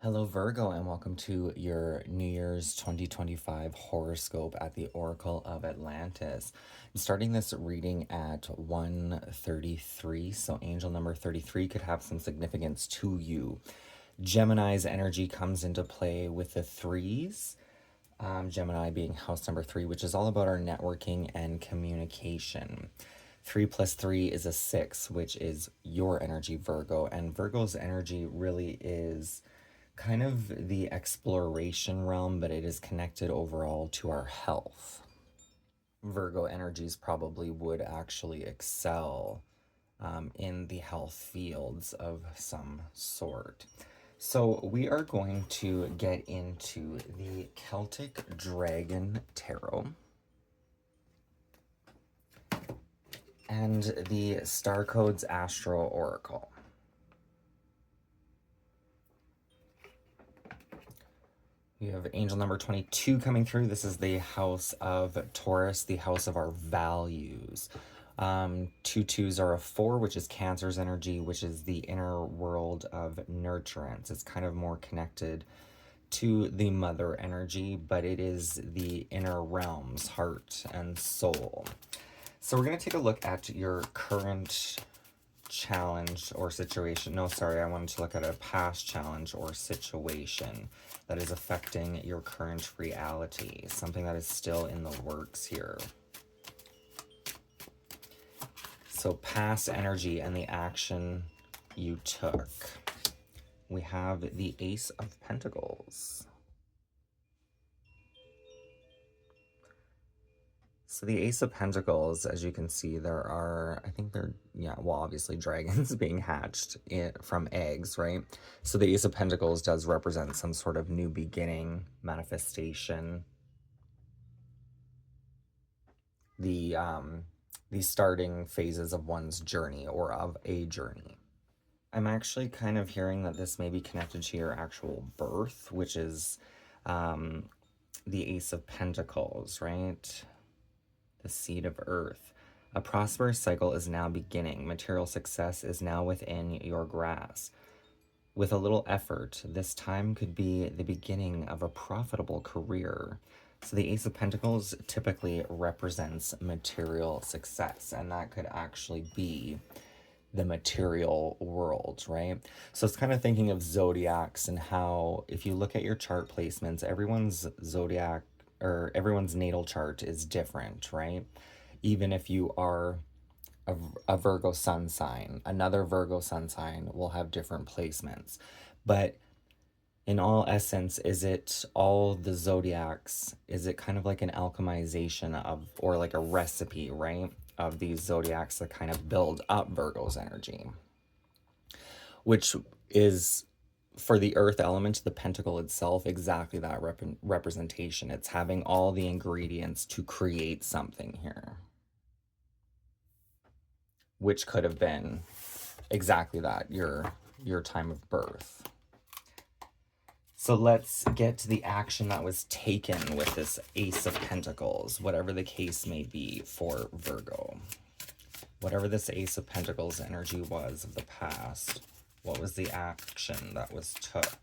Hello, Virgo, and welcome to your New Year's 2025 horoscope at the Oracle of Atlantis. I'm starting this reading at 133, so angel number 33 could have some significance to you. Gemini's energy comes into play with the threes. Gemini being house number 3, which is all about our networking and communication. 3 plus 3 is a 6, which is your energy, Virgo. And Virgo's energy really is kind of the exploration realm, but it is connected overall to our health. Virgo energies probably would actually excel in the health fields of some sort. So we are going to get into the Celtic Dragon Tarot and the Star Codes Astro Oracle. We have angel number 22 coming through. This is the house of Taurus, the house of our values. Two twos are a 4, which is Cancer's energy, which is the inner world of nurturance. It's kind of more connected to the mother energy, but it is the inner realms, heart and soul. So we're going to take a look at your current challenge or situation. No, sorry, I wanted to look at a past challenge or situation that is affecting your current reality, something that is still in the works here. So past energy and the action you took. We have the Ace of Pentacles. So the Ace of Pentacles, as you can see, there are, I think they're, obviously dragons being hatched from eggs, right? So the Ace of Pentacles does represent some sort of new beginning, manifestation. The starting phases of one's journey or of a journey. I'm actually kind of hearing that this may be connected to your actual birth, which is the Ace of Pentacles, right? The seed of earth. A prosperous cycle is now beginning. Material success is now within your grasp. With a little effort, this time could be the beginning of a profitable career. So the Ace of Pentacles typically represents material success, and that could actually be the material world, right? So it's kind of thinking of zodiacs and how, if you look at your chart placements, everyone's zodiac or everyone's natal chart is different, right? Even if you are a Virgo sun sign, another Virgo sun sign will have different placements. But in all essence, is it all the zodiacs? Is it kind of like an alchemization of, or like a recipe, right? Of these zodiacs that kind of build up Virgo's energy, which is, for the earth element, the pentacle itself, exactly that representation. It's having all the ingredients to create something here, which could have been exactly that, your time of birth. So let's get to the action that was taken with this Ace of Pentacles, whatever the case may be for Virgo. Whatever this Ace of Pentacles energy was of the past, what was the action that was took?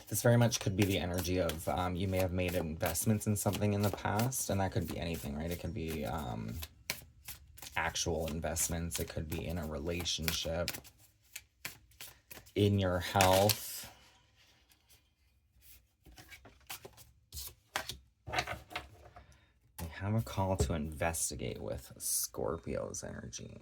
This very much could be the energy of you may have made investments in something in the past, and that could be anything, right? It could be actual investments. It could be in a relationship, in your health. We have a call to investigate with Scorpio's energy.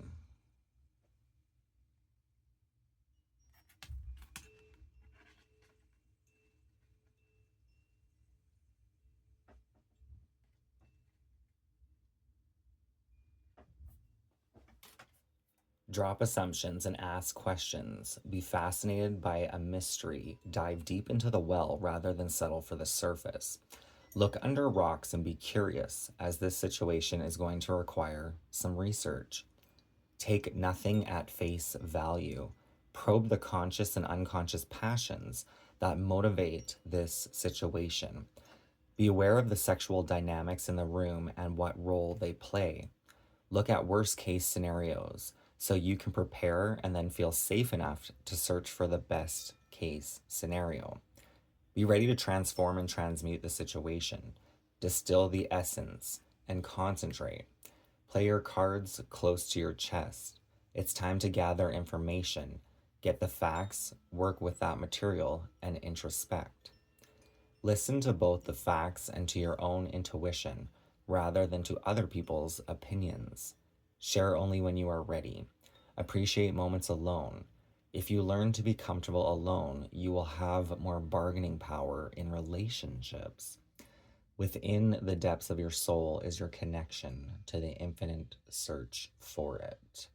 Drop assumptions and ask questions. Be fascinated by a mystery. Dive deep into the well rather than settle for the surface. Look under rocks and be curious, as this situation is going to require some research. Take nothing at face value. Probe the conscious and unconscious passions that motivate this situation. Be aware of the sexual dynamics in the room and what role they play. Look at worst case scenarios so you can prepare and then feel safe enough to search for the best case scenario. Be ready to transform and transmute the situation. Distill the essence and concentrate. Play your cards close to your chest. It's time to gather information, get the facts, work with that material, and introspect. Listen to both the facts and to your own intuition rather than to other people's opinions. Share only when you are ready. Appreciate moments alone. If you learn to be comfortable alone, you will have more bargaining power in relationships. Within the depths of your soul is your connection to the infinite search for it.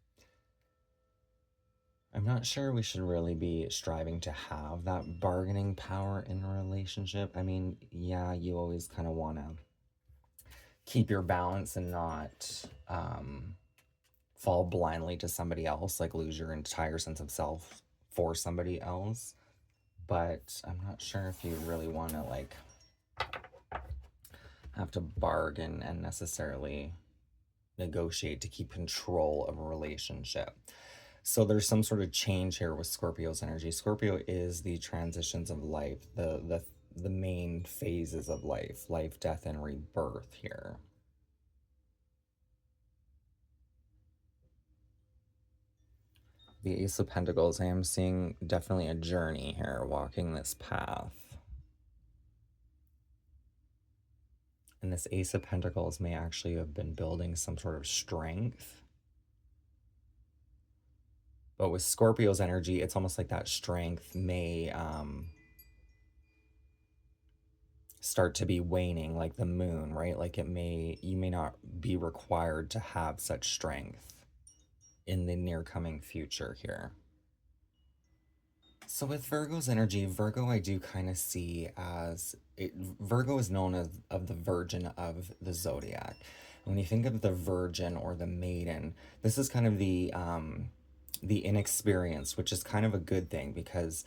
I'm not sure we should really be striving to have that bargaining power in a relationship. I mean, yeah, you always kind of want to keep your balance and not fall blindly to somebody else, like lose your entire sense of self for somebody else. But I'm not sure if you really want to like have to bargain and necessarily negotiate to keep control of a relationship. So there's some sort of change here with Scorpio's energy. Scorpio is the transitions of life, the main phases of life, death, and rebirth here. The Ace of Pentacles, I am seeing definitely a journey here, walking this path. And this Ace of Pentacles may actually have been building some sort of strength. But with Scorpio's energy, it's almost like that strength may start to be waning, like the moon, right? Like you may not be required to have such strength in the near coming future here. So with Virgo's energy, Virgo I do kind of see as Virgo is known as of the virgin of the Zodiac. When you think of the virgin or the maiden, this is kind of the inexperienced, which is kind of a good thing because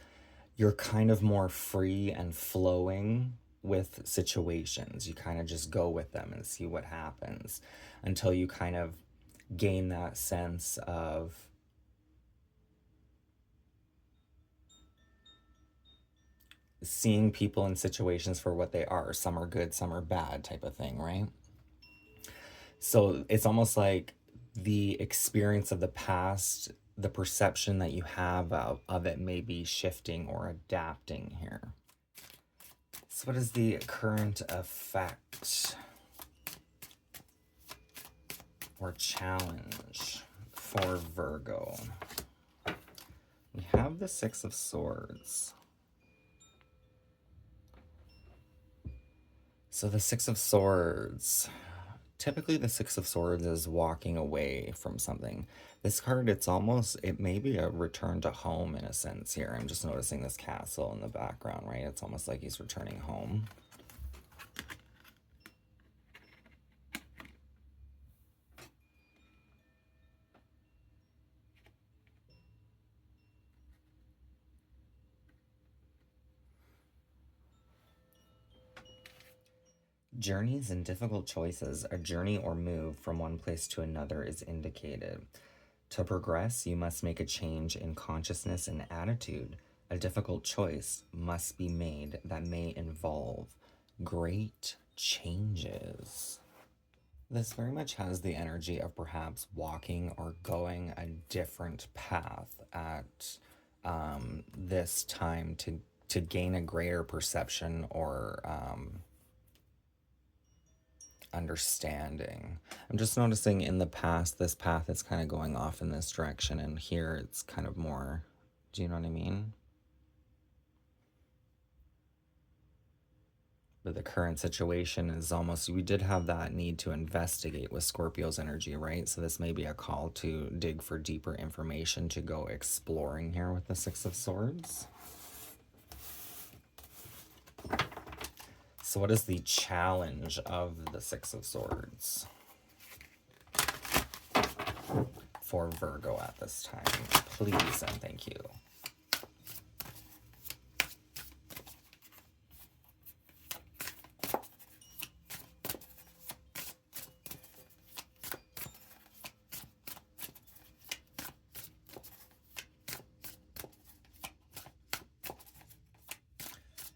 you're kind of more free and flowing with situations. You kind of just go with them and see what happens until you kind of gain that sense of seeing people in situations for what they are. Some are good, some are bad type of thing, right? So it's almost like the experience of the past, the perception that you have of it may be shifting or adapting here. So what is the current effect or challenge for Virgo? We have the Six of Swords. So the Six of Swords, typically the Six of Swords is walking away from something. This card, it may be a return to home in a sense here. I'm just noticing this castle in the background, right? It's almost like he's returning home. Journeys and difficult choices, a journey or move from one place to another is indicated. To progress, you must make a change in consciousness and attitude. A difficult choice must be made that may involve great changes. This very much has the energy of perhaps walking or going a different path at this time to gain a greater perception or understanding. I'm just noticing in the past, this path is kind of going off in this direction, and here it's kind of more, do you know what I mean? But the current situation is almost, we did have that need to investigate with Scorpio's energy, right? So this may be a call to dig for deeper information, to go exploring here with the Six of Swords. So what is the challenge of the Six of Swords for Virgo at this time? Please and thank you.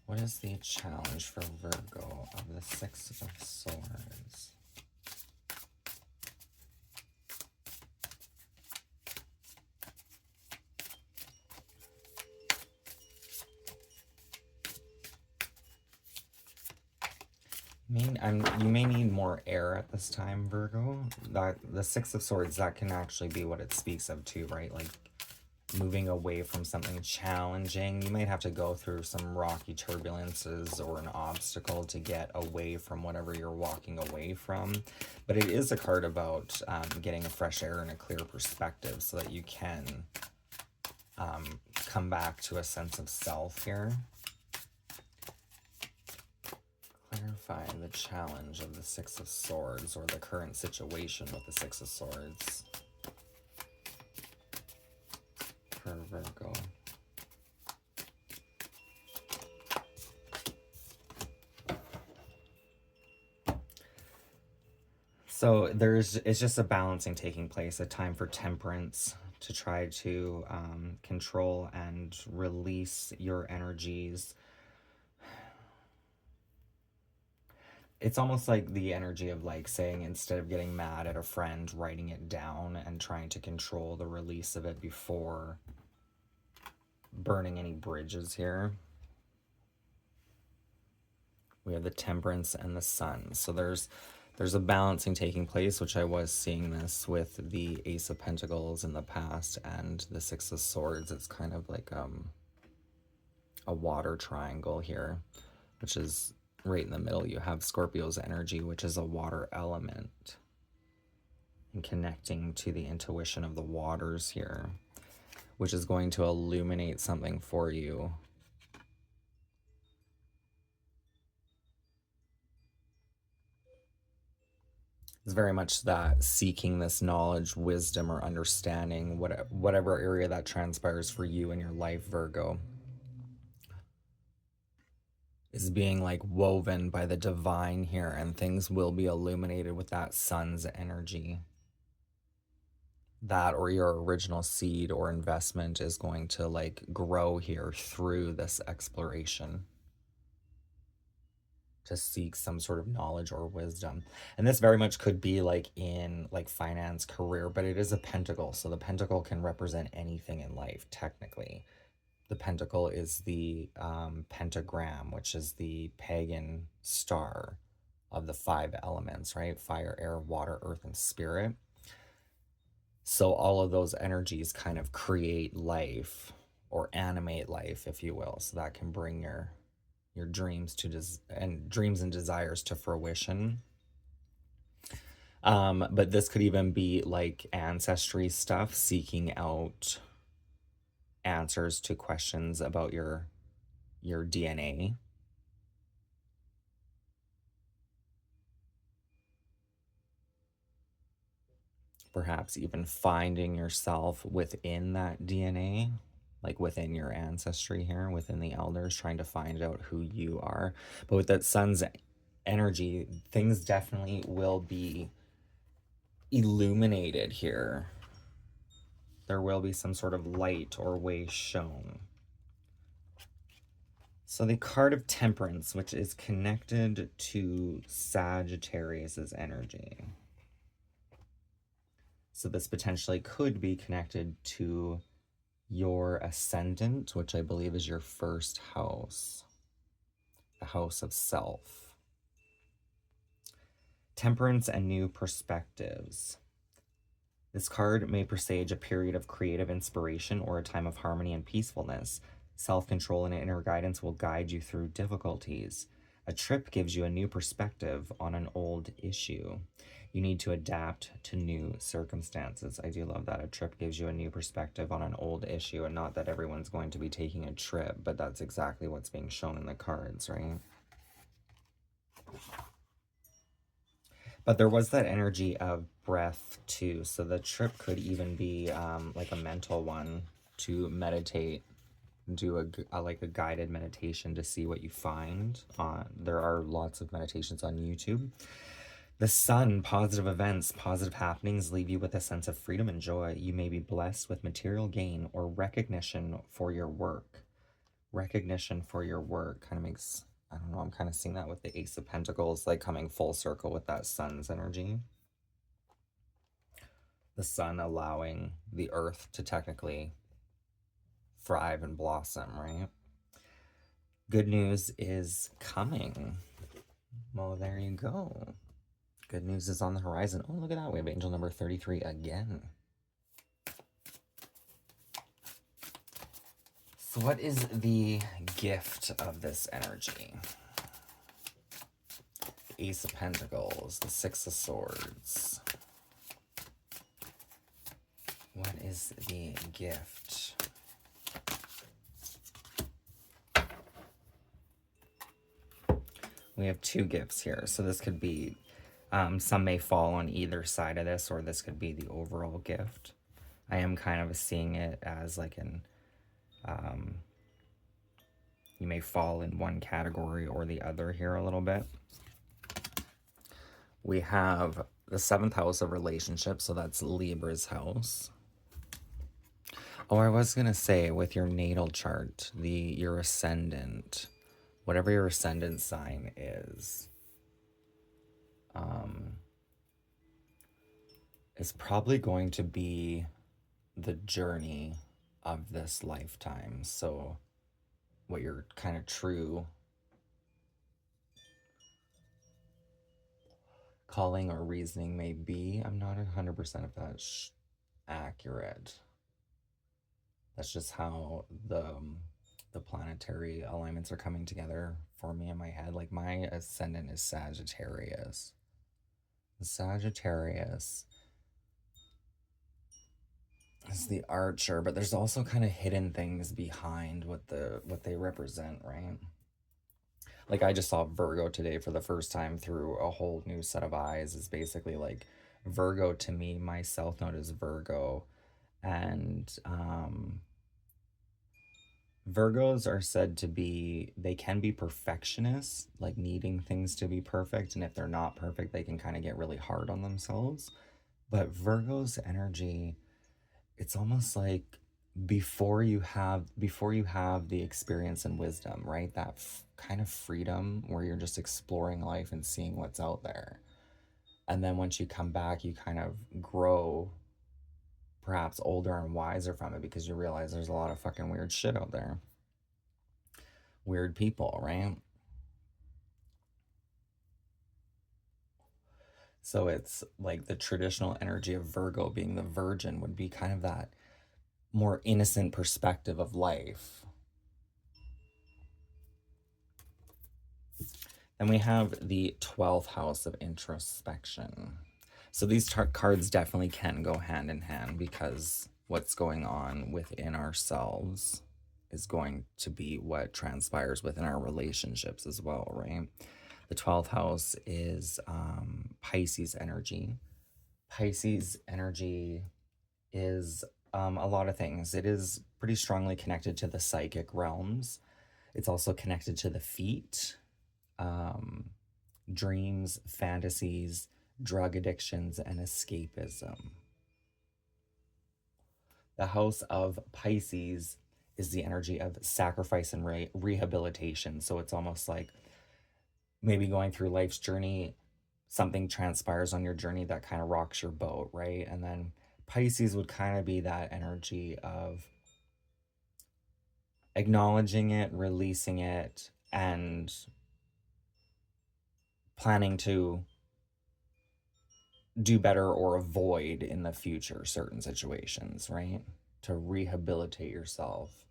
What is the challenge for Virgo of the Six of Swords? You may need more air at this time, Virgo. The Six of Swords, that can actually be what it speaks of too, right? Like moving away from something challenging. You might have to go through some rocky turbulences or an obstacle to get away from whatever you're walking away from. But it is a card about getting a fresh air and a clear perspective so that you can come back to a sense of self here. Clarify the challenge of the Six of Swords, or the current situation with the Six of Swords for Virgo. So it's just a balancing taking place, a time for temperance, to try to control and release your energies. It's almost like the energy of like saying, instead of getting mad at a friend, writing it down and trying to control the release of it before burning any bridges here. We have the Temperance and the Sun. So there's a balancing taking place, which I was seeing this with the Ace of Pentacles in the past and the Six of Swords. It's kind of like a water triangle here, which is right in the middle. You have Scorpio's energy, which is a water element, and connecting to the intuition of the waters here, which is going to illuminate something for you. It's very much that seeking this knowledge, wisdom, or understanding, whatever area that transpires for you in your life, Virgo, is being like woven by the divine here, and things will be illuminated with that sun's energy. That, or your original seed or investment, is going to like grow here through this exploration, to seek some sort of knowledge or wisdom. And this very much could be like in like finance, career, but it is a pentacle. So the pentacle can represent anything in life, technically. The pentacle is the pentagram, which is the pagan star of the 5 elements, right? Fire, air, water, earth, and spirit. So all of those energies kind of create life, or animate life, if you will. So that can bring your dreams dreams and desires to fruition. But this could even be like ancestry stuff, seeking out answers to questions about your DNA. Perhaps even finding yourself within that DNA, like within your ancestry here, within the elders, trying to find out who you are. But with that sun's energy, things definitely will be illuminated here. There will be some sort of light or way shown. So the card of Temperance, which is connected to Sagittarius's energy. So this potentially could be connected to your ascendant, which I believe is your first house, the house of self. Temperance and new perspectives. This card may presage a period of creative inspiration or a time of harmony and peacefulness. Self-control and inner guidance will guide you through difficulties. A trip gives you a new perspective on an old issue. You need to adapt to new circumstances. I do love that. A trip gives you a new perspective on an old issue, and not that everyone's going to be taking a trip, but that's exactly what's being shown in the cards, right? But there was that energy of breath too. So the trip could even be like a mental one to meditate, do like a guided meditation to see what you find. There are lots of meditations on YouTube. The sun, positive events, positive happenings leave you with a sense of freedom and joy. You may be blessed with material gain or recognition for your work. Recognition for your work kind of makes, I don't know, I'm kind of seeing that with the Ace of Pentacles, like coming full circle with that sun's energy. The sun allowing the earth to technically thrive and blossom, right? Good news is coming. Well, there you go. Good news is on the horizon. Oh, look at that. We have angel number 33 again. So what is the gift of this energy? The Ace of Pentacles, the Six of Swords. What is the gift? We have two gifts here. So this could be, some may fall on either side of this, or this could be the overall gift. I am kind of seeing it as like an, you may fall in one category or the other here a little bit. We have the 7th house of relationships, so that's Libra's house. Oh, I was going to say with your natal chart, your ascendant, whatever your ascendant sign is probably going to be the journey of this lifetime. So what your kind of true calling or reasoning may be. I'm not 100% if that's accurate. That's just how the planetary alignments are coming together for me in my head. Like my ascendant is Sagittarius. Sagittarius is the archer, but there's also kind of hidden things behind what they represent, right? Like I just saw Virgo today for the first time through a whole new set of eyes. Is basically like Virgo to me, my south node is Virgo, and Virgos are said to be, they can be perfectionists, like needing things to be perfect, and if they're not perfect, they can kind of get really hard on themselves. But Virgo's energy, it's almost like before you have the experience and wisdom, right? That kind of freedom where you're just exploring life and seeing what's out there. And then once you come back, you kind of grow perhaps older and wiser from it because you realize there's a lot of fucking weird shit out there. Weird people, right? So it's like the traditional energy of Virgo being the virgin would be kind of that more innocent perspective of life. Then we have the 12th house of introspection. So these cards definitely can go hand in hand because what's going on within ourselves is going to be what transpires within our relationships as well, right? The 12th house is Pisces energy. Pisces energy is a lot of things. It is pretty strongly connected to the psychic realms. It's also connected to the feet, dreams, fantasies, drug addictions, and escapism. The house of Pisces is the energy of sacrifice and rehabilitation. So it's almost like maybe going through life's journey, something transpires on your journey that kind of rocks your boat, right? And then Pisces would kind of be that energy of acknowledging it, releasing it, and planning to do better or avoid in the future certain situations, right? To rehabilitate yourself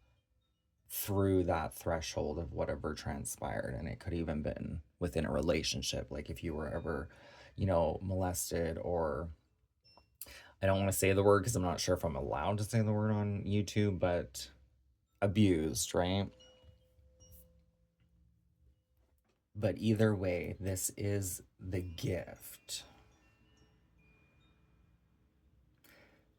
through that threshold of whatever transpired. And it could even been within a relationship, like if you were ever, molested, or I don't want to say the word because I'm not sure if I'm allowed to say the word on YouTube, but abused, right? But either way, this is the gift.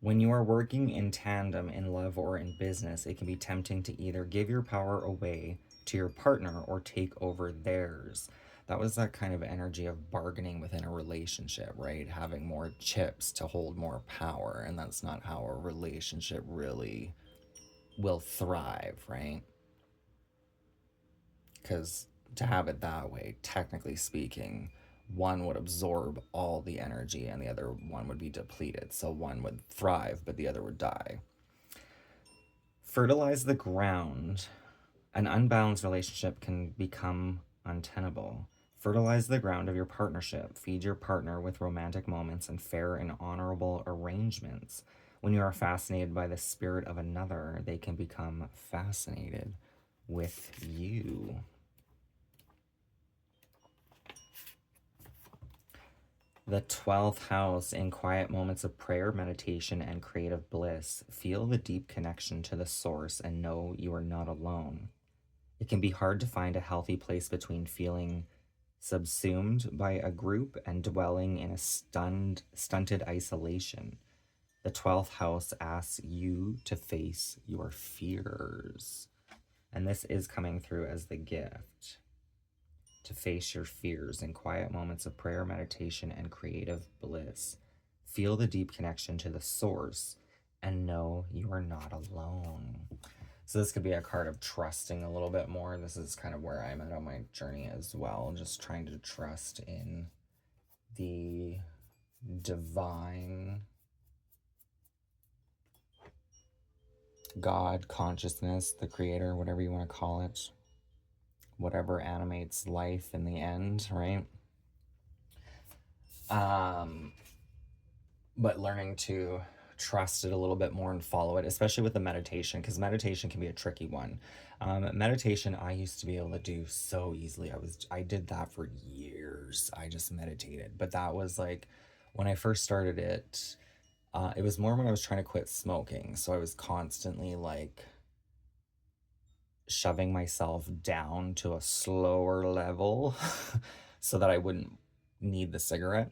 When you are working in tandem in love or in business, it can be tempting to either give your power away to your partner or take over theirs. That was that kind of energy of bargaining within a relationship, right? Having more chips to hold more power. And that's not how a relationship really will thrive, right? Because to have it that way, technically speaking, one would absorb all the energy and the other one would be depleted. So one would thrive, but the other would die. Fertilize the ground. An unbalanced relationship can become untenable. Fertilize the ground of your partnership. Feed your partner with romantic moments and fair and honorable arrangements. When you are fascinated by the spirit of another, they can become fascinated with you. The 12th house, in quiet moments of prayer, meditation, and creative bliss, feel the deep connection to the source and know you are not alone. It can be hard to find a healthy place between feeling subsumed by a group and dwelling in a stunted isolation. The 12th house asks you to face your fears. And this is coming through as the gift. To face your fears in quiet moments of prayer, meditation, and creative bliss. Feel the deep connection to the source and know you are not alone. So this could be a card of trusting a little bit more. This is kind of where I'm at on my journey as well. Just trying to trust in the divine God, consciousness, the creator, whatever you want to call it. Whatever animates life in the end, right? But learning to trust it a little bit more and follow it, especially with the meditation, because meditation can be a tricky one. Meditation I used to be able to do so easily. I did that for years. I just meditated, but that was like when I first started it. It was more when I was trying to quit smoking, so I was constantly like shoving myself down to a slower level so that I wouldn't need the cigarette.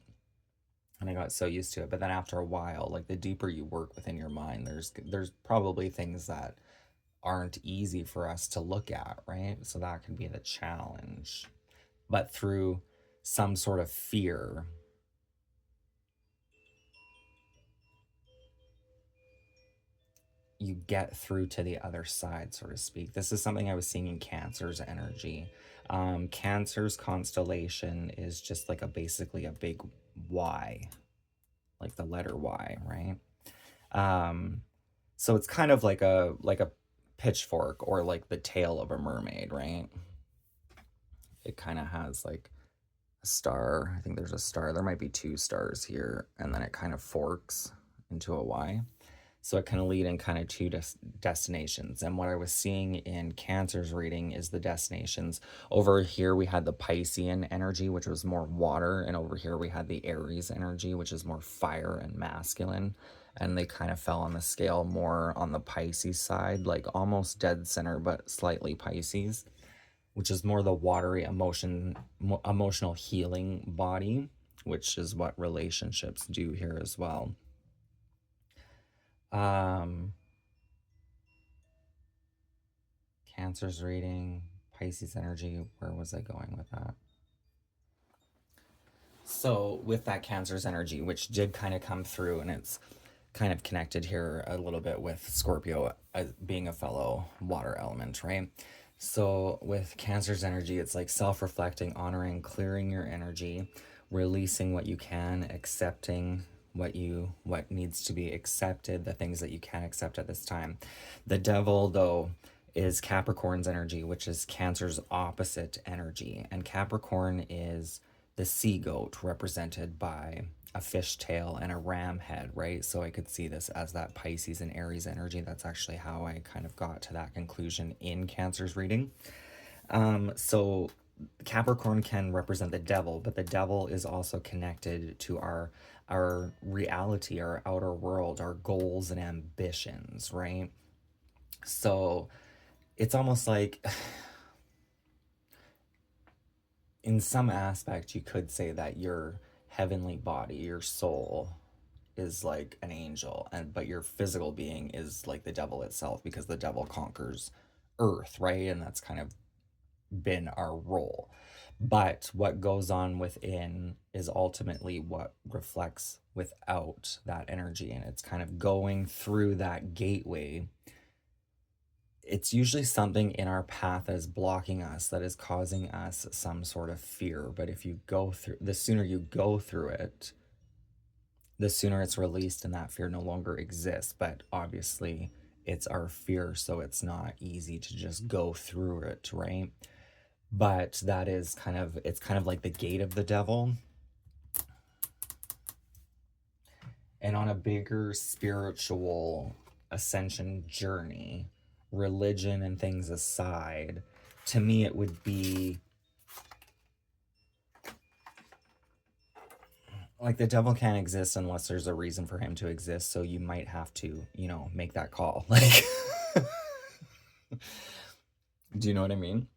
And I got so used to it. But then after a while, like the deeper you work within your mind, there's probably things that aren't easy for us to look at, right? So that can be the challenge. But through some sort of fear, you get through to the other side, so to speak. This is something I was seeing in Cancer's energy. Cancer's constellation is just like basically a big Y, like the letter Y, right? So it's kind of like a pitchfork or like the tail of a mermaid, right? It kind of has like a star. I think there's a star. There might be two stars here, and then it kind of forks into a Y. So it can lead in kind of two destinations. And what I was seeing in Cancer's reading is the destinations. Over here, we had the Piscean energy, which was more water. And over here, we had the Aries energy, which is more fire and masculine. And they kind of fell on the scale more on the Pisces side, like almost dead center, but slightly Pisces, which is more the watery emotional healing body, which is what relationships do here as well. Cancer's reading, Pisces energy. Where was I going with that? So with that Cancer's energy, which did kind of come through, and it's kind of connected here a little bit with Scorpio being a fellow water element, right? So with Cancer's energy, it's like self-reflecting, honoring, clearing your energy, releasing what you can, accepting what needs to be accepted, the things that you can't accept at this time. The devil, though, is Capricorn's energy, which is Cancer's opposite energy. And Capricorn is the sea goat represented by a fish tail and a ram head, right? So I could see this as that Pisces and Aries energy. That's actually how I kind of got to that conclusion in Cancer's reading. So Capricorn can represent the devil, but the devil is also connected to our reality, our outer world, our goals and ambitions, right? So it's almost like in some aspect you could say that your heavenly body, your soul, is like an angel, and but your physical being is like the devil itself, because the devil conquers earth, right? And that's kind of been our role. But what goes on within is ultimately what reflects without that energy, and it's kind of going through that gateway. It's usually something in our path that is blocking us, that is causing us some sort of fear. But if you go through, the sooner you go through it, the sooner it's released and that fear no longer exists. But obviously, it's our fear, so it's not easy to just go through it, right? But that is kind of, it's kind of like the gate of the devil. And on a bigger spiritual ascension journey, religion and things aside, to me it would be like the devil can't exist unless there's a reason for him to exist. So you might have to, make that call. Like, do you know what I mean?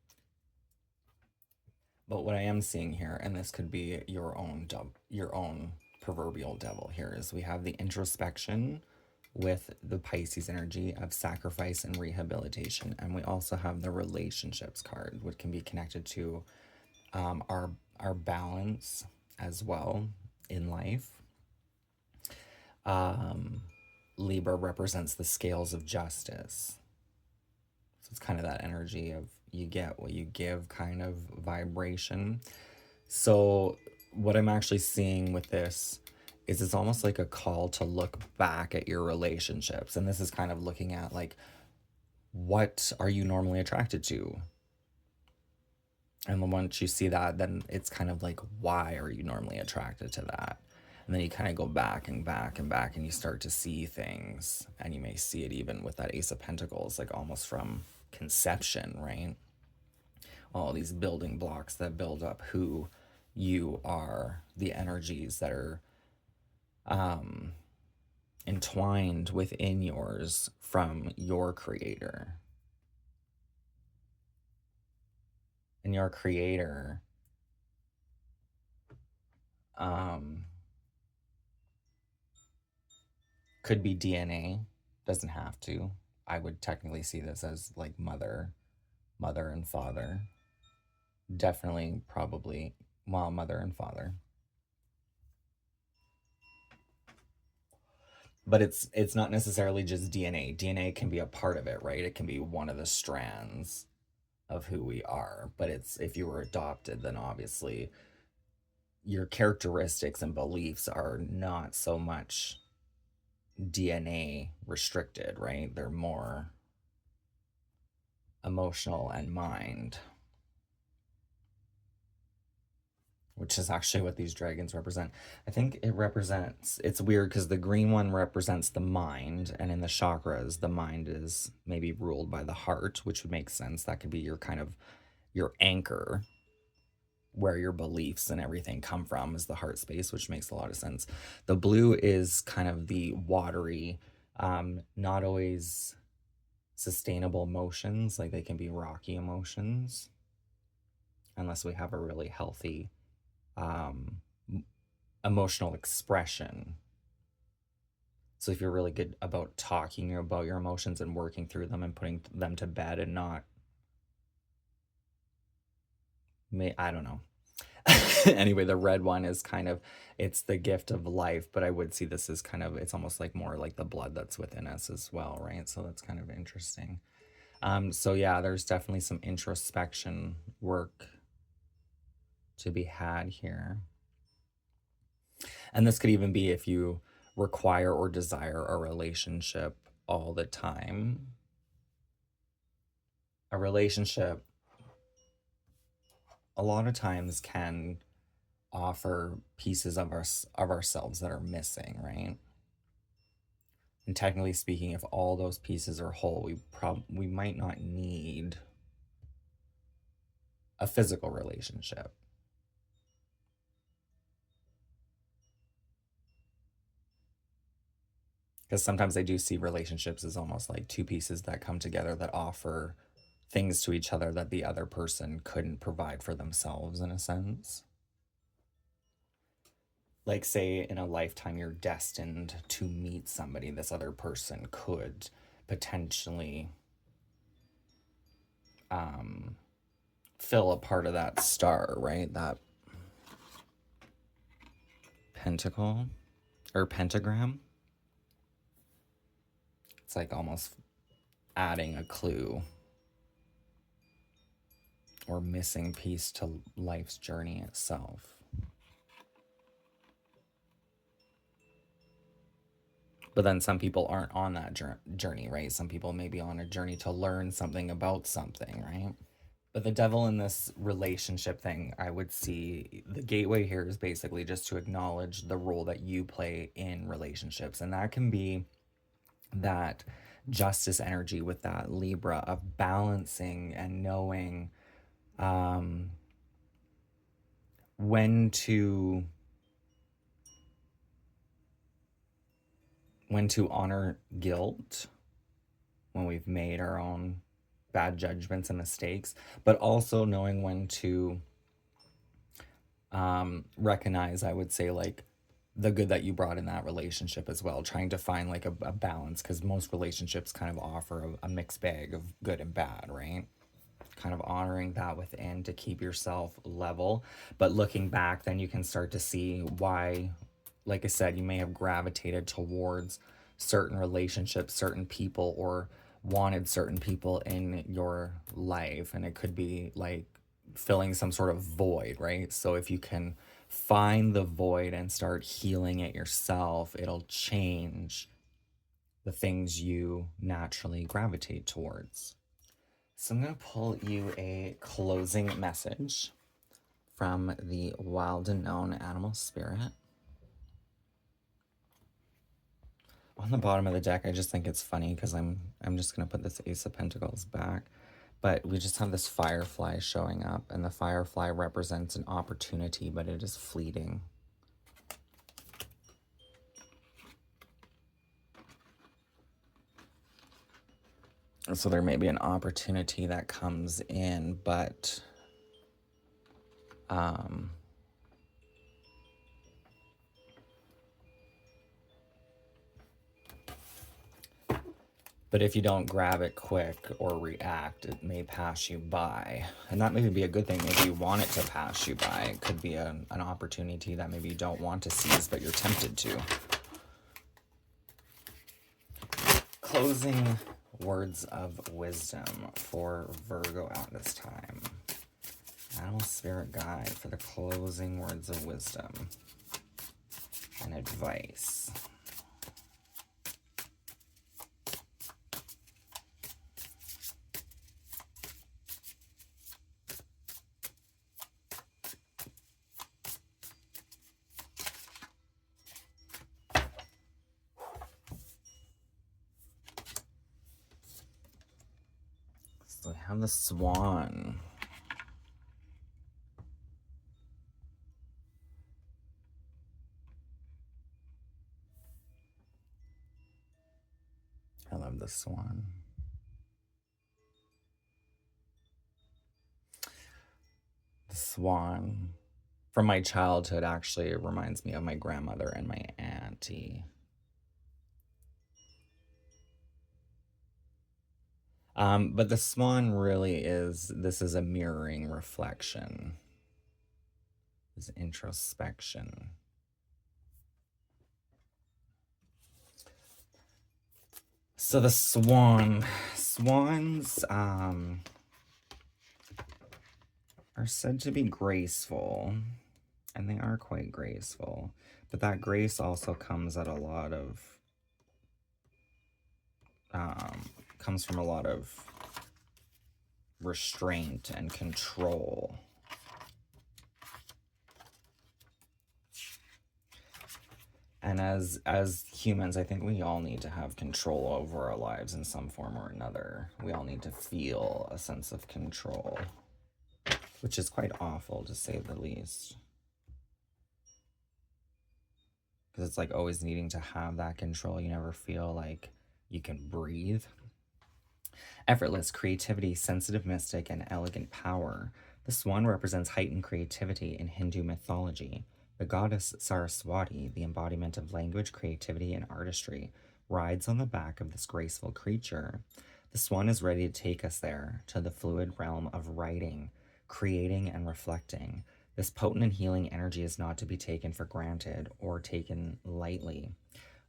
But what I am seeing here, and this could be your own proverbial devil here, is we have the introspection with the Pisces energy of sacrifice and rehabilitation, and we also have the relationships card, which can be connected to our balance as well in life. Libra represents the scales of justice. So it's kind of that energy of you get what you give kind of vibration. So what I'm actually seeing with this is it's almost like a call to look back at your relationships. And this is kind of looking at like, what are you normally attracted to? And then once you see that, then it's kind of like, why are you normally attracted to that? And then you kind of go back and back and back, and you start to see things. And you may see it even with that Ace of Pentacles, like almost from conception, right? All these building blocks that build up who you are, the energies that are entwined within yours from your creator. And your creator could be DNA, doesn't have to. I would technically see this as like mother and father. Definitely, probably, well, mother and father. But it's not necessarily just DNA. DNA can be a part of it, right? It can be one of the strands of who we are. But it's, if you were adopted, then obviously your characteristics and beliefs are not so much DNA restricted, right? They're more emotional and mind, which is actually what these dragons represent. I think it represents, it's weird because the green one represents the mind, and in the chakras, the mind is maybe ruled by the heart, which would make sense. That could be your kind of your anchor, where your beliefs and everything come from, is the heart space, which makes a lot of sense. The blue is kind of the watery, not always sustainable emotions, like they can be rocky emotions, unless we have a really healthy emotional expression. So if you're really good about talking about your emotions and working through them and putting them to bed, and not, I don't know. Anyway, the red one is kind of, it's the gift of life, but I would see this as kind of, it's almost like more like the blood that's within us as well, right? So that's kind of interesting. So yeah, there's definitely some introspection work to be had here. And this could even be if you require or desire a relationship all the time. A relationship a lot of times can offer pieces of ourselves that are missing, right? And technically speaking, if all those pieces are whole, we might not need a physical relationship. Because sometimes I do see relationships as almost like two pieces that come together that offer things to each other that the other person couldn't provide for themselves, in a sense. like say in a lifetime you're destined to meet somebody, this other person could potentially fill a part of that star, right? That pentacle or pentagram. It's like almost adding a clue or missing piece to life's journey itself. But then some people aren't on that journey, right? Some people may be on a journey to learn something about something, right? But the devil in this relationship thing, I would see the gateway here is basically just to acknowledge the role that you play in relationships. And that can be that justice energy with that Libra of balancing and knowing when to honor guilt when we've made our own bad judgments and mistakes, but also knowing when to recognize, I would say, like the good that you brought in that relationship as well, trying to find like a balance, because most relationships kind of offer a mixed bag of good and bad, right? Kind of honoring that within to keep yourself level, but looking back, then you can start to see why, like I said, you may have gravitated towards certain relationships, certain people, or wanted certain people in your life. And it could be like filling some sort of void, right? So if you can find the void and start healing it yourself, it'll change the things you naturally gravitate towards. So I'm going to pull you a closing message from the wild and known animal spirit. On the bottom of the deck, I just think it's funny because I'm just going to put this Ace of Pentacles back. But we just have this firefly showing up, and the firefly represents an opportunity, but it is fleeting. So there may be an opportunity that comes in, but if you don't grab it quick or react, it may pass you by. And that may be a good thing. Maybe you want it to pass you by. It could be an opportunity that maybe you don't want to seize, but you're tempted to. Closing words of wisdom for Virgo at this time. Animal spirit guide for the closing words of wisdom and advice. So we have the Swan. I love the Swan. The Swan, from my childhood, actually, it reminds me of my grandmother and my auntie. But the Swan really is, this is a mirroring reflection. This is introspection. So the Swans are said to be graceful, and they are quite graceful, but that grace also comes at a lot of, comes from a lot of restraint and control. And as humans, I think we all need to have control over our lives in some form or another. We all need to feel a sense of control, which is quite awful, to say the least. Because it's like always needing to have that control. You never feel like you can breathe. Effortless creativity, sensitive mystic, and elegant power. The Swan represents heightened creativity in Hindu mythology, The goddess Saraswati, the embodiment of language, creativity, and artistry, rides on the back of this graceful creature. The swan is ready to take us there, to the fluid realm of writing, creating, and reflecting. This potent and healing energy is not to be taken for granted or taken lightly.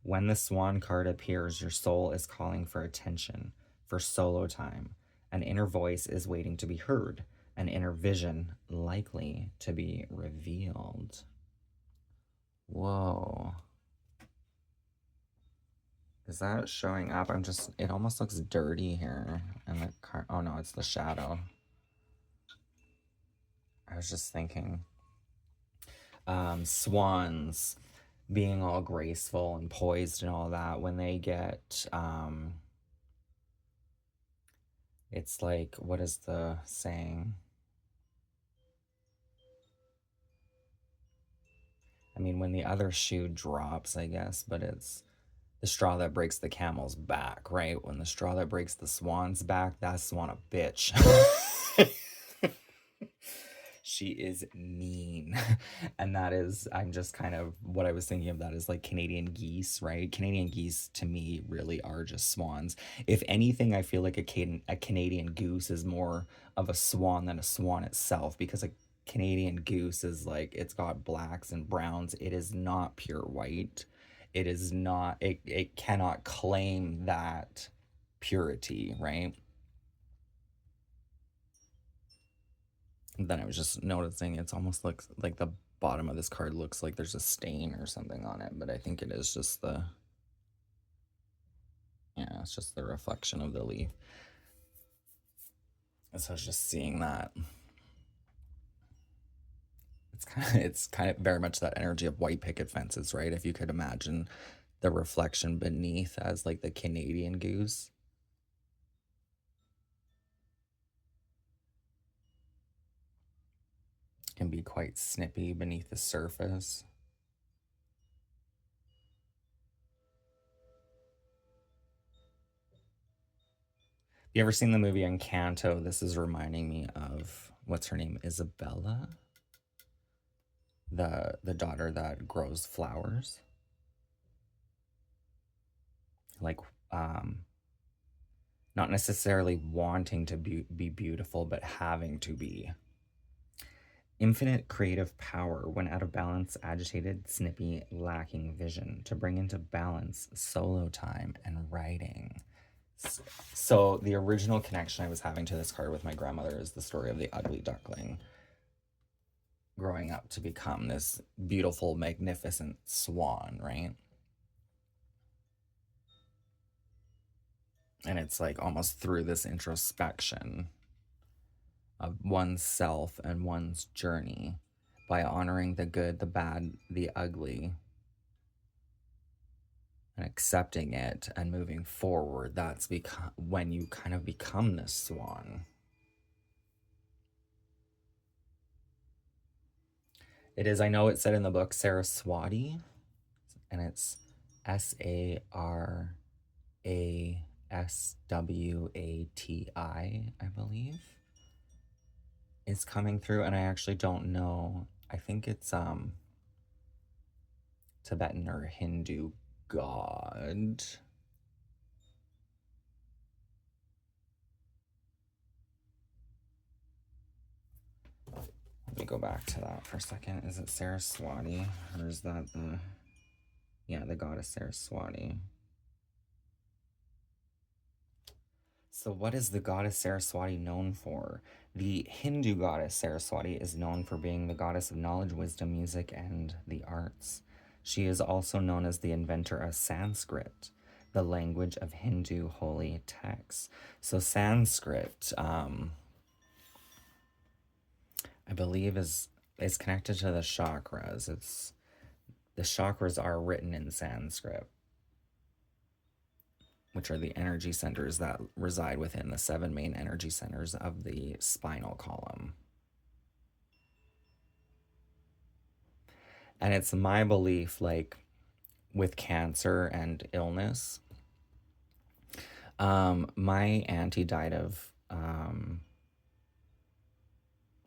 When the swan card appears, your soul is calling for attention, for solo time. An inner voice is waiting to be heard, an inner vision likely to be revealed. Whoa. Is that showing up? It almost looks dirty here. And the car, oh no, it's the shadow. I was just thinking, swans being all graceful and poised and all that, when they get, it's like, what is the saying? I mean, when the other shoe drops, I guess, but it's the straw that breaks the camel's back, right? When the straw that breaks the swan's back, that swan a bitch. She is mean. And that is, I'm just kind of, what I was thinking of that is like Canadian geese, right? Canadian geese to me really are just swans. If anything, I feel like a Canadian goose is more of a swan than a swan itself, because a Canadian goose is like, it's got blacks and browns. It is not pure white. It is not, it cannot claim that purity, right? Then I was just noticing it's almost looks like the bottom of this card looks like there's a stain or something on it, but I think it is just it's just the reflection of the leaf. So I was just seeing that. It's kind of very much that energy of white picket fences, right? If you could imagine the reflection beneath as like the Canadian goose. Can be quite snippy beneath the surface. You ever seen the movie Encanto? This is reminding me of, what's her name, Isabella, the daughter that grows flowers, like not necessarily wanting to be beautiful, but having to be. Infinite creative power when out of balance, agitated, snippy, lacking vision, to bring into balance solo time and writing. So the original connection I was having to this card with my grandmother is the story of the ugly duckling growing up to become this beautiful, magnificent swan, right? And it's like almost through this introspection of oneself and one's journey, by honoring the good, the bad, the ugly, and accepting it and moving forward. That's when you kind of become this swan. It is, I know it said in the book Saraswati, and it's Saraswati, I believe, is coming through. And I actually don't know. I think it's Tibetan or Hindu god. Let me go back to that for a second. Is it Saraswati, or is that the goddess Saraswati? So what is the goddess Saraswati known for? The Hindu goddess Saraswati is known for being the goddess of knowledge, wisdom, music, and the arts. She is also known as the inventor of Sanskrit, the language of Hindu holy texts. So Sanskrit, I believe is connected to the chakras. The chakras are written in Sanskrit, which are the energy centers that reside within the 7 main energy centers of the spinal column. And it's my belief, like with cancer and illness, my auntie died of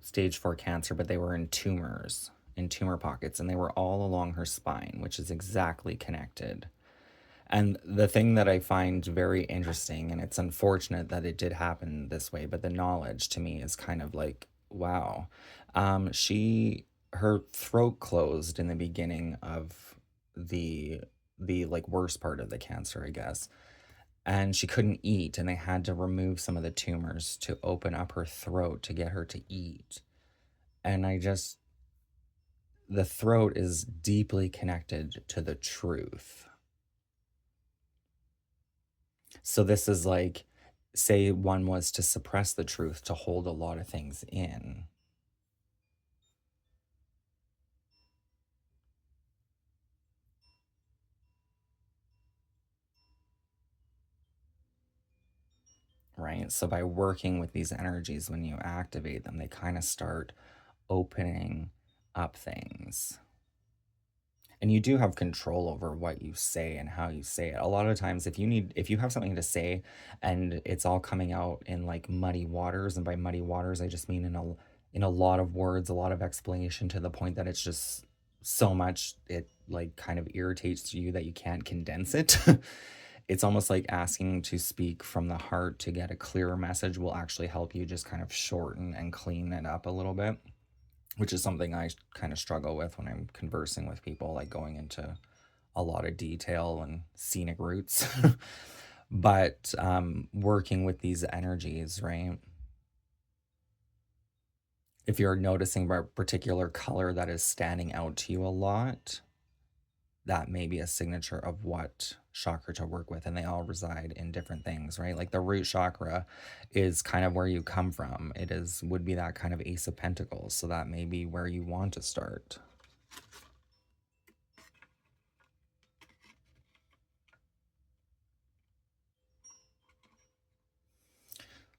stage 4 cancer, but they were in tumors. in tumor pockets, and they were all along her spine, which is exactly connected. And the thing that I find very interesting, and it's unfortunate that it did happen this way, but the knowledge to me is kind of like, wow. Her throat closed in the beginning of the like worst part of the cancer, I guess. And she couldn't eat, and they had to remove some of the tumors to open up her throat to get her to eat. And the throat is deeply connected to the truth. So this is like, say one was to suppress the truth, to hold a lot of things in. Right? So by working with these energies, when you activate them, they kind of start opening up things. And you do have control over what you say and how you say it. A lot of times if you have something to say and it's all coming out in like muddy waters, and by muddy waters I just mean in a lot of words, a lot of explanation, to the point that it's just so much it like kind of irritates you that you can't condense it. It's almost like asking to speak from the heart to get a clearer message will actually help you just kind of shorten and clean it up a little bit, which is something I kind of struggle with when I'm conversing with people, like going into a lot of detail and scenic routes. But working with these energies, right? If you're noticing a particular color that is standing out to you a lot, that may be a signature of what chakra to work with, and they all reside in different things, right? Like the root chakra is kind of where you come from. Would be that kind of Ace of Pentacles, so that may be where you want to start.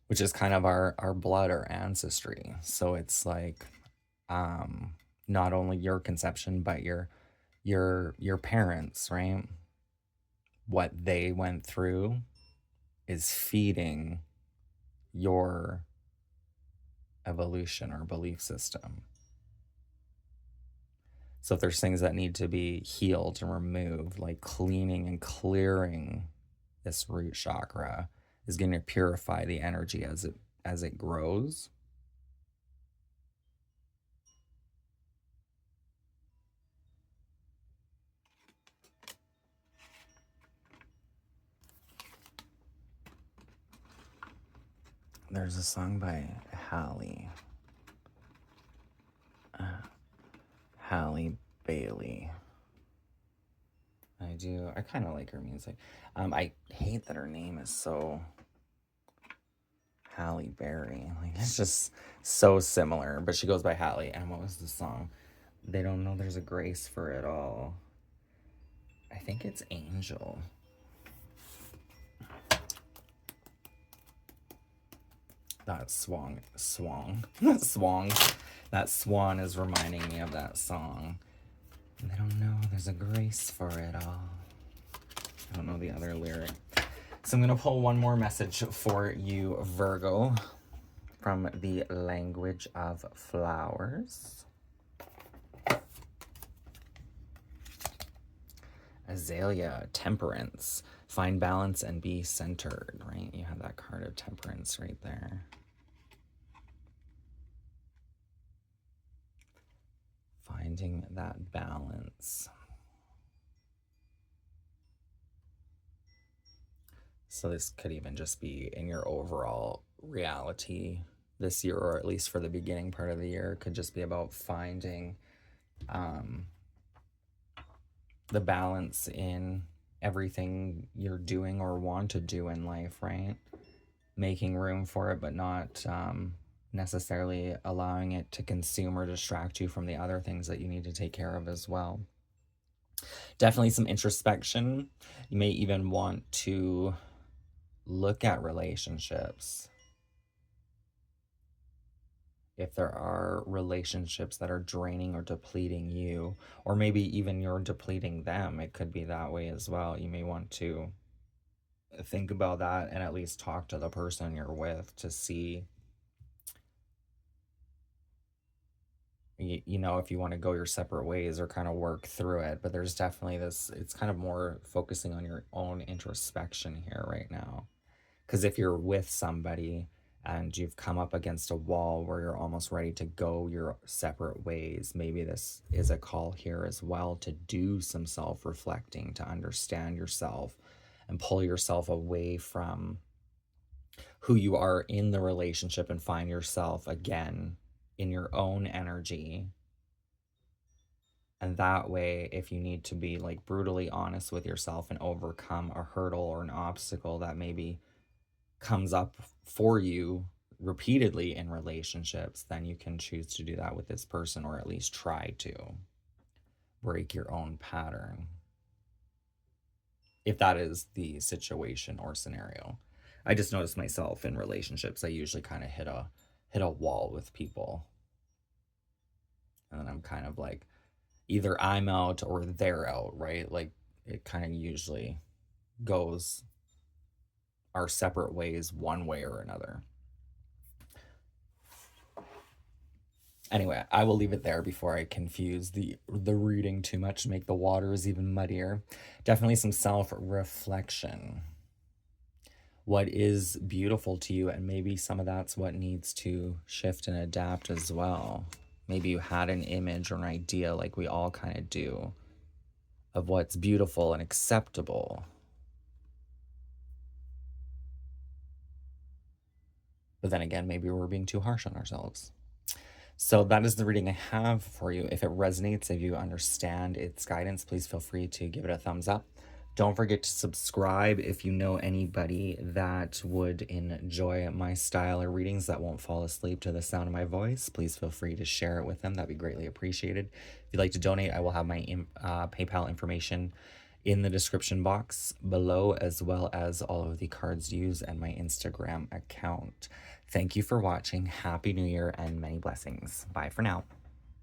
Which is kind of our blood, our ancestry. So it's like not only your conception, but your parents, right? What they went through is feeding your evolution or belief system. So if there's things that need to be healed and removed, like cleaning and clearing this root chakra is going to purify the energy as it grows. There's a song by Halle Bailey. I kind of like her music. I hate that her name is so Halle Berry. Like, it's just so similar, but she goes by Halle. And what was the song? They don't know there's a grace for it all. I think it's Angel. That that swan is reminding me of that song. They don't know there's a grace for it all. I don't know the other lyric. So I'm going to pull one more message for you, Virgo, from the Language of Flowers. Azalea, Temperance. Find balance and be centered, right? You have that card of Temperance right there. Finding that balance. So this could even just be in your overall reality this year, or at least for the beginning part of the year. It could just be about finding the balance in everything you're doing or want to do in life, right? Making room for it, but not necessarily allowing it to consume or distract you from the other things that you need to take care of as well. Definitely some introspection. You may even want to look at relationships. If there are relationships that are draining or depleting you, or maybe even you're depleting them, it could be that way as well. You may want to think about that and at least talk to the person you're with to see, you know, if you want to go your separate ways or kind of work through it. But there's definitely this, it's kind of more focusing on your own introspection here right now. Because if you're with somebody and you've come up against a wall where you're almost ready to go your separate ways, maybe this is a call here as well to do some self reflecting, to understand yourself and pull yourself away from who you are in the relationship and find yourself again in your own energy. And that way, if you need to be like brutally honest with yourself and overcome a hurdle or an obstacle that maybe comes up for you repeatedly in relationships, then you can choose to do that with this person, or at least try to break your own pattern, if that is the situation or scenario. I just noticed myself in relationships, I usually kind of hit a wall with people. And then I'm kind of like, either I'm out or they're out, right? Like it kind of usually goes our separate ways one way or another. Anyway, I will leave it there before I confuse the reading too much, make the waters even muddier. Definitely some self-reflection. What is beautiful to you, and maybe some of that's what needs to shift and adapt as well. Maybe you had an image or an idea, like we all kind of do, of what's beautiful and acceptable. But then again, maybe we're being too harsh on ourselves. So that is the reading I have for you. If it resonates, if you understand its guidance, please feel free to give it a thumbs up. Don't forget to subscribe if you know anybody that would enjoy my style of readings that won't fall asleep to the sound of my voice. Please feel free to share it with them. That'd be greatly appreciated. If you'd like to donate, I will have my PayPal information in the description box below, as well as all of the cards used and my Instagram account. Thank you for watching. Happy New Year and many blessings. Bye for now.